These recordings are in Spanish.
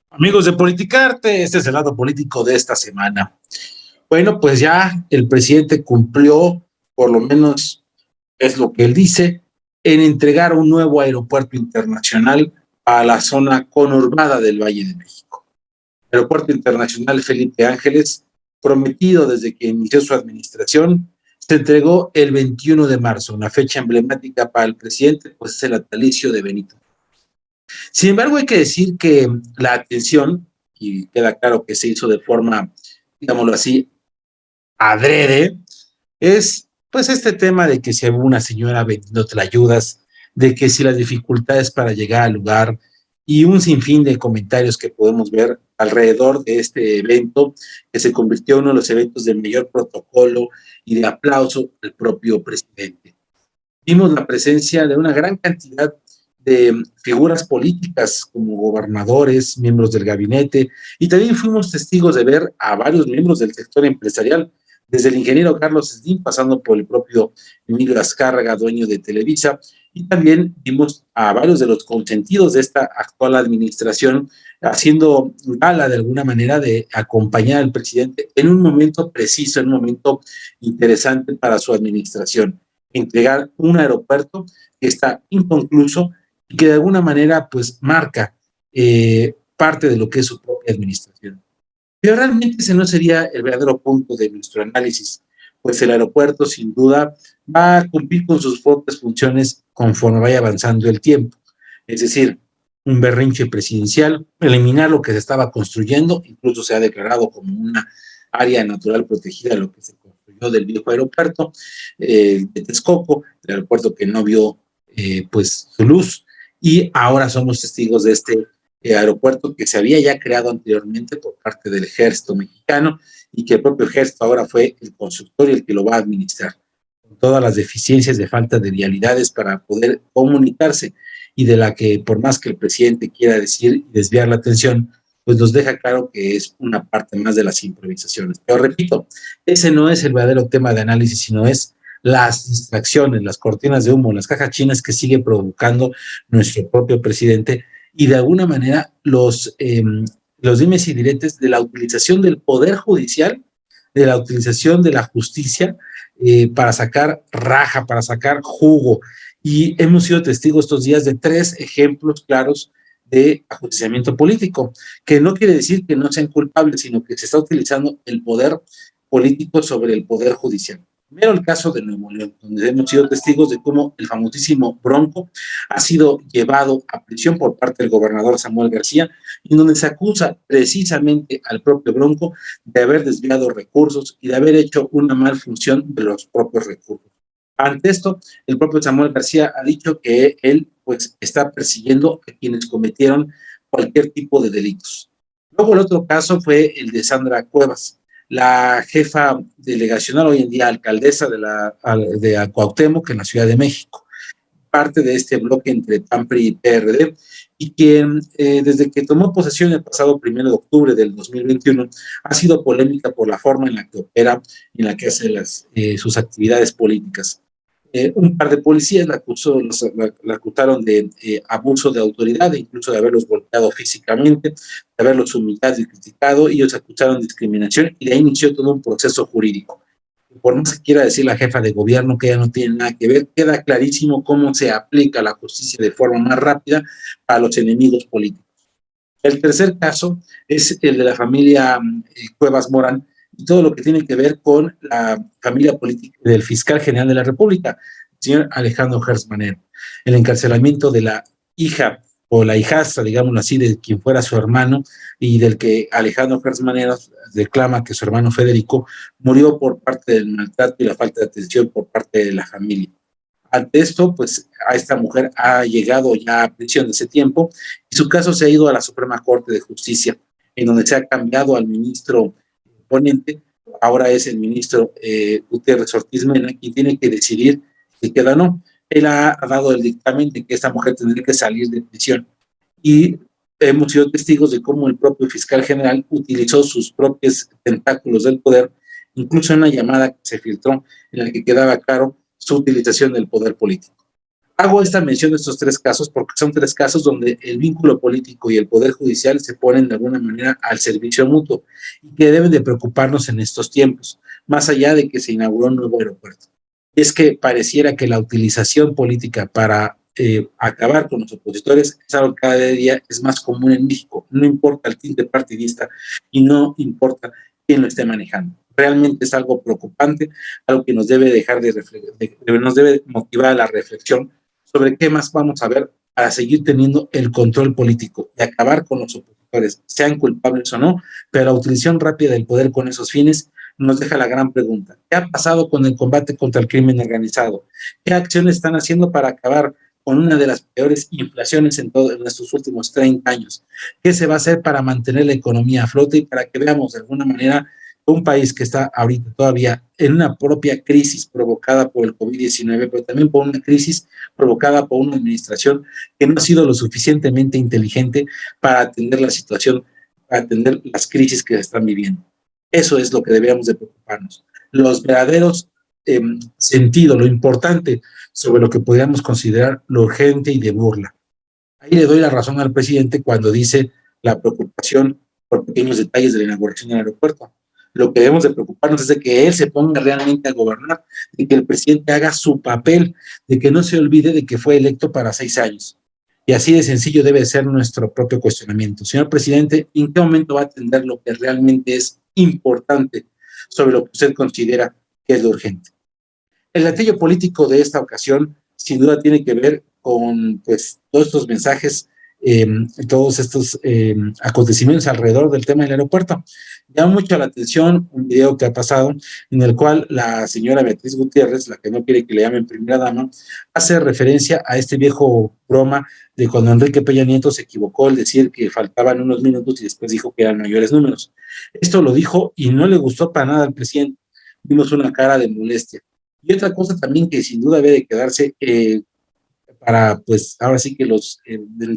Amigos de Politicarte, este es el lado político de esta semana. Bueno, pues ya el presidente cumplió, por lo menos es lo que él dice, en entregar un nuevo aeropuerto internacional a la zona conurbada del Valle de México. El Aeropuerto Internacional Felipe Ángeles, prometido desde que inició su administración, se entregó el 21 de marzo, una fecha emblemática para el presidente, pues es el natalicio de Benito. Sin embargo, hay que decir que la atención, y queda claro que se hizo de forma, digámoslo así, adrede, es pues este tema de que si hubo una señora vendiendo ayudas, de que si las dificultades para llegar al lugar y un sinfín de comentarios que podemos ver alrededor de este evento, que se convirtió en uno de los eventos de mayor protocolo y de aplauso al propio presidente. Vimos la presencia de una gran cantidad de figuras políticas como gobernadores, miembros del gabinete, y también fuimos testigos de ver a varios miembros del sector empresarial, desde el ingeniero Carlos Slim, pasando por el propio Emilio Azcárraga, dueño de Televisa, y también vimos a varios de los consentidos de esta actual administración haciendo gala de alguna manera de acompañar al presidente en un momento preciso, en un momento interesante para su administración, entregar un aeropuerto que está inconcluso y que de alguna manera pues marca parte de lo que es su propia administración. Pero realmente ese no sería el verdadero punto de nuestro análisis, pues el aeropuerto sin duda va a cumplir con sus propias funciones conforme vaya avanzando el tiempo. Es decir, un berrinche presidencial, eliminar lo que se estaba construyendo, incluso se ha declarado como una área natural protegida lo que se construyó del viejo aeropuerto de Texcoco, el aeropuerto que no vio pues su luz, y ahora somos testigos de este aeropuerto que se había ya creado anteriormente por parte del ejército mexicano y que el propio ejército ahora fue el constructor y el que lo va a administrar, con todas las deficiencias de falta de vialidades para poder comunicarse y de la que por más que el presidente quiera decir y desviar la atención, pues nos deja claro que es una parte más de las improvisaciones. Pero repito, ese no es el verdadero tema de análisis, sino es las distracciones, las cortinas de humo, las cajas chinas que sigue provocando nuestro propio presidente y de alguna manera los dimes y diretes de la utilización del poder judicial, de la utilización de la justicia para sacar raja, para sacar jugo. Y hemos sido testigos estos días de 3 ejemplos claros de ajusticiamiento político, que no quiere decir que no sean culpables, sino que se está utilizando el poder político sobre el poder judicial. Primero el caso de Nuevo León, donde hemos sido testigos de cómo el famosísimo Bronco ha sido llevado a prisión por parte del gobernador Samuel García, en donde se acusa precisamente al propio Bronco de haber desviado recursos y de haber hecho una mal función de los propios recursos. Ante esto, el propio Samuel García ha dicho que él pues está persiguiendo a quienes cometieron cualquier tipo de delitos. Luego el otro caso fue el de Sandra Cuevas, la jefa delegacional, hoy en día alcaldesa de Cuauhtémoc, en la Ciudad de México, parte de este bloque entre PAN, PRI y PRD, y quien desde que tomó posesión el pasado 1 de octubre del 2021 ha sido polémica por la forma en la que opera y en la que hace sus actividades políticas. Un par de policías la acusaron de abuso de autoridad, e incluso de haberlos golpeado físicamente, de haberlos humillado y criticado, y ellos acusaron de discriminación y de ahí inició todo un proceso jurídico. Por más que quiera decir la jefa de gobierno que ella no tiene nada que ver, queda clarísimo cómo se aplica la justicia de forma más rápida para los enemigos políticos. El tercer caso es el de la familia Cuevas Morán y todo lo que tiene que ver con la familia política del fiscal general de la República, el señor Alejandro Gertz Manero. El encarcelamiento de la hija o la hijastra, digámoslo así, de quien fuera su hermano y del que Alejandro Gertz Manero reclama que su hermano Federico murió por parte del maltrato y la falta de atención por parte de la familia. Ante esto, pues a esta mujer ha llegado ya a prisión de ese tiempo y su caso se ha ido a la Suprema Corte de Justicia, en donde se ha cambiado al ministro ponente, ahora es el ministro Gutiérrez Ortiz Mena quien tiene que decidir si queda o no. Él ha dado el dictamen de que esta mujer tendría que salir de prisión y hemos sido testigos de cómo el propio fiscal general utilizó sus propios tentáculos del poder, incluso en una llamada que se filtró en la que quedaba claro su utilización del poder político. Hago esta mención de estos tres casos porque son tres casos donde el vínculo político y el poder judicial se ponen de alguna manera al servicio mutuo y que deben de preocuparnos en estos tiempos, más allá de que se inauguró un nuevo aeropuerto. Es que pareciera que la utilización política para acabar con los opositores es algo que cada día es más común en México. No importa el tinte partidista y no importa quién lo esté manejando. Realmente es algo preocupante, algo que nos debe dejar nos debe motivar a la reflexión sobre qué más vamos a ver para seguir teniendo el control político y acabar con los opositores, sean culpables o no, pero la utilización rápida del poder con esos fines nos deja la gran pregunta. ¿Qué ha pasado con el combate contra el crimen organizado? ¿Qué acciones están haciendo para acabar con una de las peores inflaciones en estos últimos 30 años? ¿Qué se va a hacer para mantener la economía a flote y para que veamos de alguna manera un país que está ahorita todavía en una propia crisis provocada por el COVID-19, pero también por una crisis provocada por una administración que no ha sido lo suficientemente inteligente para atender la situación, para atender las crisis que se están viviendo? Eso es lo que deberíamos de preocuparnos. Los verdaderos sentido, lo importante sobre lo que podríamos considerar lo urgente y de burla. Ahí le doy la razón al presidente cuando dice la preocupación por pequeños detalles de la inauguración del aeropuerto. Lo que debemos de preocuparnos es de que él se ponga realmente a gobernar, de que el presidente haga su papel, de que no se olvide de que fue electo para 6 años. Y así de sencillo debe ser nuestro propio cuestionamiento. Señor presidente, ¿en qué momento va a atender lo que realmente es importante sobre lo que usted considera que es lo urgente? El gatillo político de esta ocasión sin duda tiene que ver con pues, todos estos mensajes, todos estos acontecimientos alrededor del tema del aeropuerto. Llama mucho la atención un video que ha pasado en el cual la señora Beatriz Gutiérrez, la que no quiere que le llamen primera dama, hace referencia a este viejo broma de cuando Enrique Peña Nieto se equivocó al decir que faltaban unos minutos y después dijo que eran mayores números. Esto lo dijo y no le gustó para nada al presidente. Vimos una cara de molestia. Y otra cosa también que sin duda debe de quedarse para, pues, ahora sí que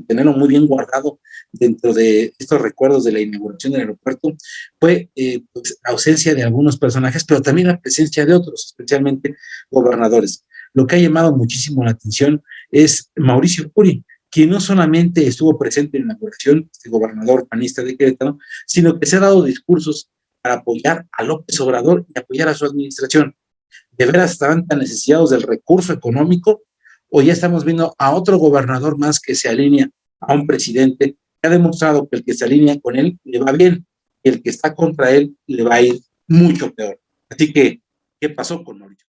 tenerlo muy bien guardado dentro de estos recuerdos de la inauguración del aeropuerto, fue pues, la ausencia de algunos personajes, pero también la presencia de otros, especialmente gobernadores. Lo que ha llamado muchísimo la atención es Mauricio Curi, quien no solamente estuvo presente en la inauguración, este gobernador panista de Querétaro, sino que se ha dado discursos para apoyar a López Obrador y apoyar a su administración. ¿De veras estaban tan necesitados del recurso económico o ya estamos viendo a otro gobernador más que se alinea a un presidente que ha demostrado que el que se alinea con él le va bien y el que está contra él le va a ir mucho peor? Así que, ¿qué pasó con Mauricio?